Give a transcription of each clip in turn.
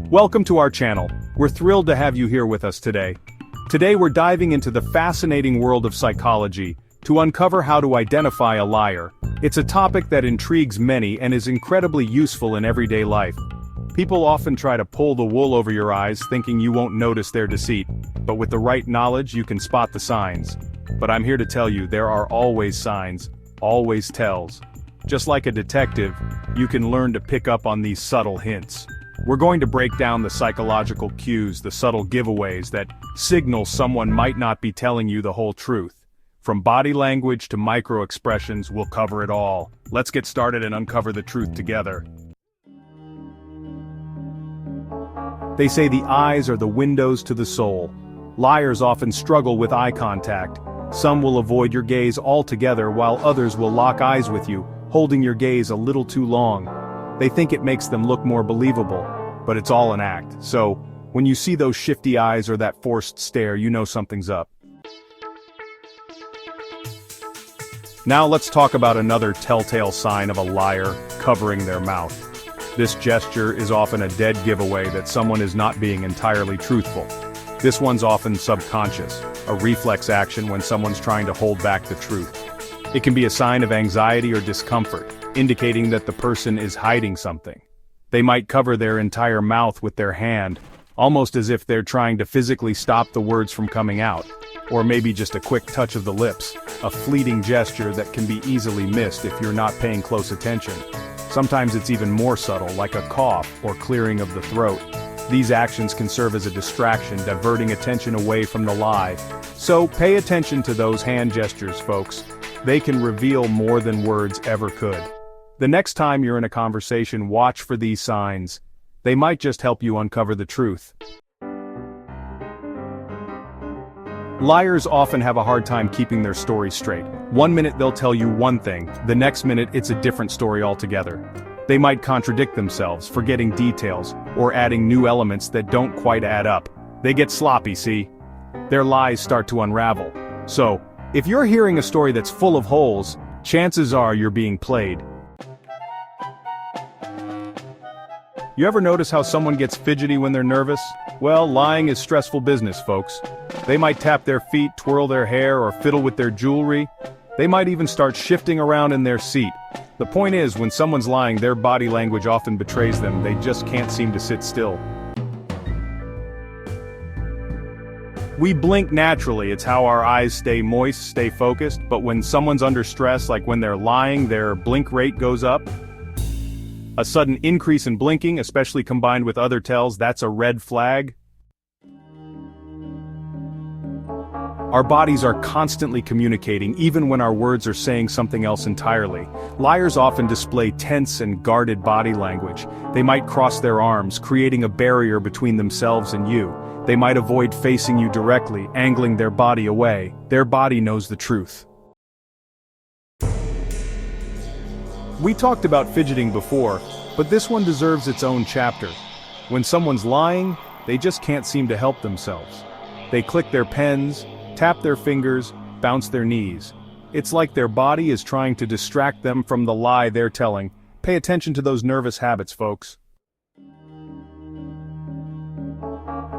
Welcome to our channel. We're thrilled to have you here with us today. Today we're diving into the fascinating world of psychology to uncover how to identify a liar. It's a topic that intrigues many and is incredibly useful in everyday life. People often try to pull the wool over your eyes thinking you won't notice their deceit, but with the right knowledge you can spot the signs. But I'm here to tell you there are always signs, always tells. Just like a detective, you can learn to pick up on these subtle hints. We're going to break down the psychological cues, the subtle giveaways that signal someone might not be telling you the whole truth. From body language to micro-expressions, we'll cover it all. Let's get started and uncover the truth together. They say the eyes are the windows to the soul. Liars often struggle with eye contact. Some will avoid your gaze altogether while others will lock eyes with you, holding your gaze a little too long. They think it makes them look more believable, but it's all an act. So, when you see those shifty eyes or that forced stare, you know something's up. Now let's talk about another telltale sign of a liar: covering their mouth. This gesture is often a dead giveaway that someone is not being entirely truthful. This one's often subconscious, a reflex action when someone's trying to hold back the truth. It can be a sign of anxiety or discomfort, indicating that the person is hiding something. They might cover their entire mouth with their hand, almost as if they're trying to physically stop the words from coming out. Or maybe just a quick touch of the lips, a fleeting gesture that can be easily missed if you're not paying close attention. Sometimes it's even more subtle, like a cough or clearing of the throat. These actions can serve as a distraction, diverting attention away from the lie. So pay attention to those hand gestures, folks. They can reveal more than words ever could. The next time you're in a conversation, watch for these signs. They might just help you uncover the truth. Liars often have a hard time keeping their story straight. One minute they'll tell you one thing, the next minute it's a different story altogether. They might contradict themselves, forgetting details, or adding new elements that don't quite add up. They get sloppy, see? Their lies start to unravel. So, if you're hearing a story that's full of holes, chances are you're being played. You ever notice how someone gets fidgety when they're nervous? Well, lying is stressful business, folks. They might tap their feet, twirl their hair, or fiddle with their jewelry. They might even start shifting around in their seat. The point is, when someone's lying, their body language often betrays them. They just can't seem to sit still. We blink naturally, it's how our eyes stay moist, stay focused, but when someone's under stress, like when they're lying, their blink rate goes up. A sudden increase in blinking, especially combined with other tells, that's a red flag. Our bodies are constantly communicating, even when our words are saying something else entirely. Liars often display tense and guarded body language. They might cross their arms, creating a barrier between themselves and you. They might avoid facing you directly, angling their body away. Their body knows the truth. We talked about fidgeting before, but this one deserves its own chapter. When someone's lying, they just can't seem to help themselves. They click their pens, tap their fingers, bounce their knees. It's like their body is trying to distract them from the lie they're telling. Pay attention to those nervous habits, folks.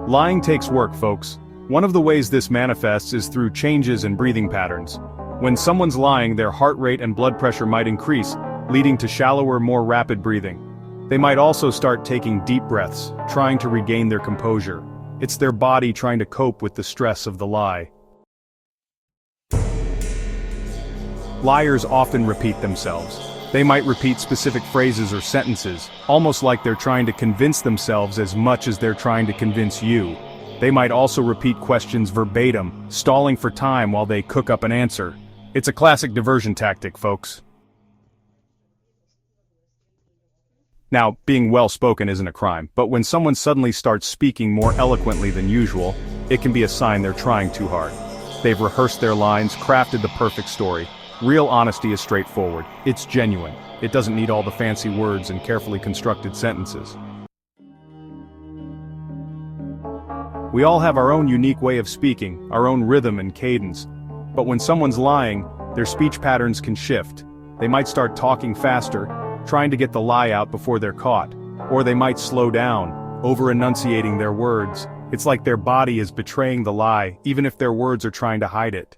Lying takes work, folks. One of the ways this manifests is through changes in breathing patterns. When someone's lying, their heart rate and blood pressure might increase, leading to shallower, more rapid breathing. They might also start taking deep breaths, trying to regain their composure. It's their body trying to cope with the stress of the lie. Liars often repeat themselves. They might repeat specific phrases or sentences, almost like they're trying to convince themselves as much as they're trying to convince you. They might also repeat questions verbatim, stalling for time while they cook up an answer. It's a classic diversion tactic, folks. Now, being well-spoken isn't a crime, but when someone suddenly starts speaking more eloquently than usual, it can be a sign they're trying too hard. They've rehearsed their lines, crafted the perfect story. Real honesty is straightforward. It's genuine. It doesn't need all the fancy words and carefully constructed sentences. We all have our own unique way of speaking, our own rhythm and cadence. But when someone's lying, their speech patterns can shift. They might start talking faster, trying to get the lie out before they're caught. Or they might slow down, over-enunciating their words. It's like their body is betraying the lie, even if their words are trying to hide it.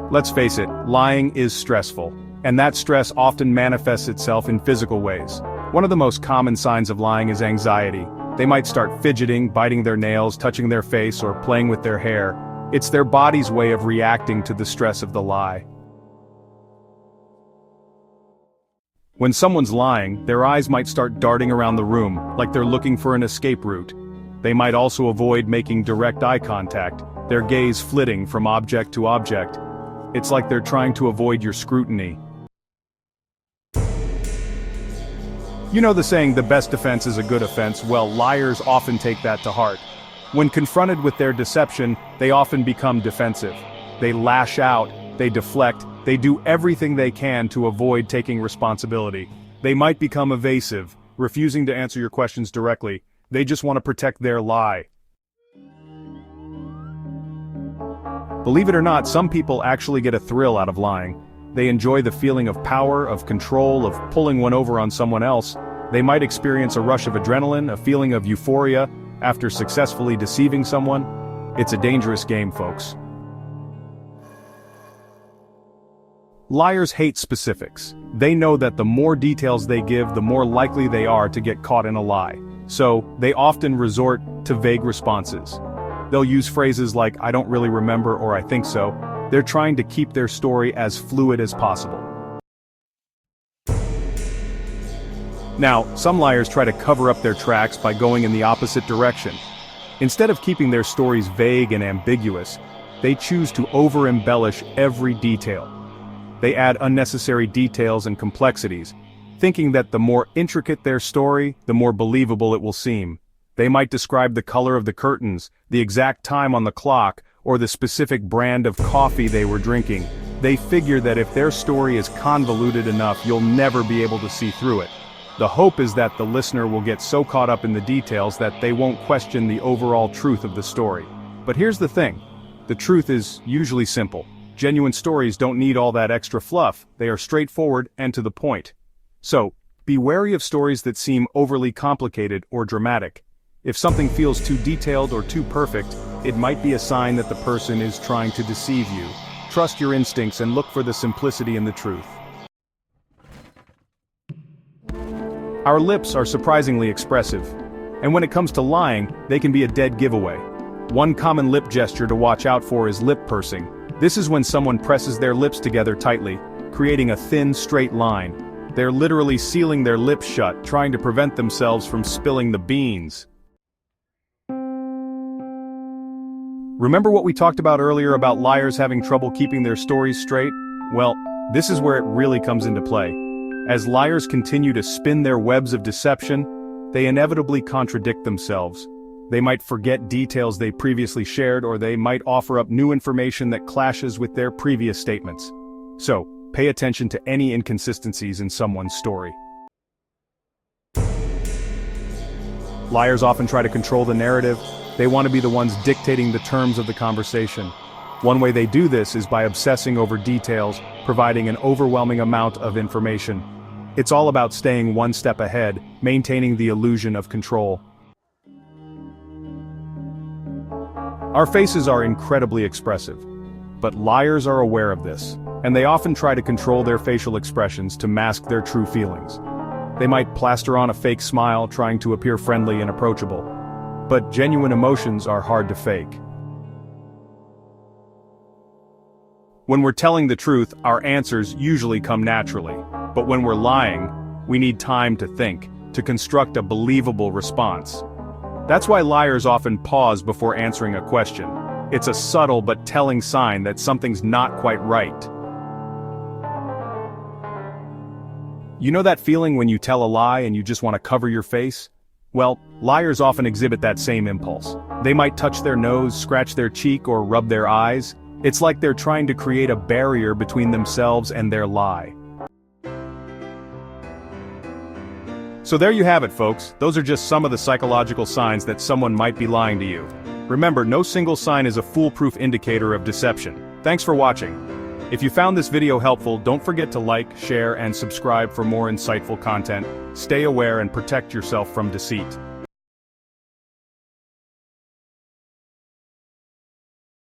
Let's face it, lying is stressful, and that stress often manifests itself in physical ways. One of the most common signs of lying is anxiety. They might start fidgeting, biting their nails, touching their face, or playing with their hair. It's their body's way of reacting to the stress of the lie. When someone's lying, their eyes might start darting around the room, like they're looking for an escape route. They might also avoid making direct eye contact, their gaze flitting from object to object. It's like they're trying to avoid your scrutiny. You know the saying, the best defense is a good offense? Well, liars often take that to heart. When confronted with their deception, they often become defensive. They lash out, they deflect, they do everything they can to avoid taking responsibility. They might become evasive, refusing to answer your questions directly. They just want to protect their lie. Believe it or not, some people actually get a thrill out of lying. They enjoy the feeling of power, of control, of pulling one over on someone else. They might experience a rush of adrenaline, a feeling of euphoria, after successfully deceiving someone. It's a dangerous game, folks. Liars hate specifics. They know that the more details they give, the more likely they are to get caught in a lie. So, they often resort to vague responses. They'll use phrases like, "I don't really remember," or "I think so." They're trying to keep their story as fluid as possible. Now, some liars try to cover up their tracks by going in the opposite direction. Instead of keeping their stories vague and ambiguous, they choose to over-embellish every detail. They add unnecessary details and complexities, thinking that the more intricate their story, the more believable it will seem. They might describe the color of the curtains, the exact time on the clock, or the specific brand of coffee they were drinking. They figure that if their story is convoluted enough, you'll never be able to see through it. The hope is that the listener will get so caught up in the details that they won't question the overall truth of the story. But here's the thing. The truth is usually simple. Genuine stories don't need all that extra fluff, they are straightforward and to the point. So, be wary of stories that seem overly complicated or dramatic. If something feels too detailed or too perfect, it might be a sign that the person is trying to deceive you. Trust your instincts and look for the simplicity in the truth. Our lips are surprisingly expressive, and when it comes to lying, they can be a dead giveaway. One common lip gesture to watch out for is lip pursing. This is when someone presses their lips together tightly, creating a thin, straight line. They're literally sealing their lips shut, trying to prevent themselves from spilling the beans. Remember what we talked about earlier about liars having trouble keeping their stories straight? Well, this is where it really comes into play. As liars continue to spin their webs of deception, they inevitably contradict themselves. They might forget details they previously shared, or they might offer up new information that clashes with their previous statements. So, pay attention to any inconsistencies in someone's story. Liars often try to control the narrative. They want to be the ones dictating the terms of the conversation. One way they do this is by obsessing over details, providing an overwhelming amount of information. It's all about staying one step ahead, maintaining the illusion of control. Our faces are incredibly expressive, but liars are aware of this, and they often try to control their facial expressions to mask their true feelings. They might plaster on a fake smile, trying to appear friendly and approachable. But genuine emotions are hard to fake. When we're telling the truth, our answers usually come naturally. But when we're lying, we need time to think, to construct a believable response. That's why liars often pause before answering a question. It's a subtle but telling sign that something's not quite right. You know that feeling when you tell a lie and you just want to cover your face? Well, liars often exhibit that same impulse. They might touch their nose, scratch their cheek, or rub their eyes. It's like they're trying to create a barrier between themselves and their lie. So there you have it, folks. Those are just some of the psychological signs that someone might be lying to you. Remember, no single sign is a foolproof indicator of deception. Thanks for watching. If you found this video helpful, don't forget to like, share, and subscribe for more insightful content. Stay aware and protect yourself from deceit.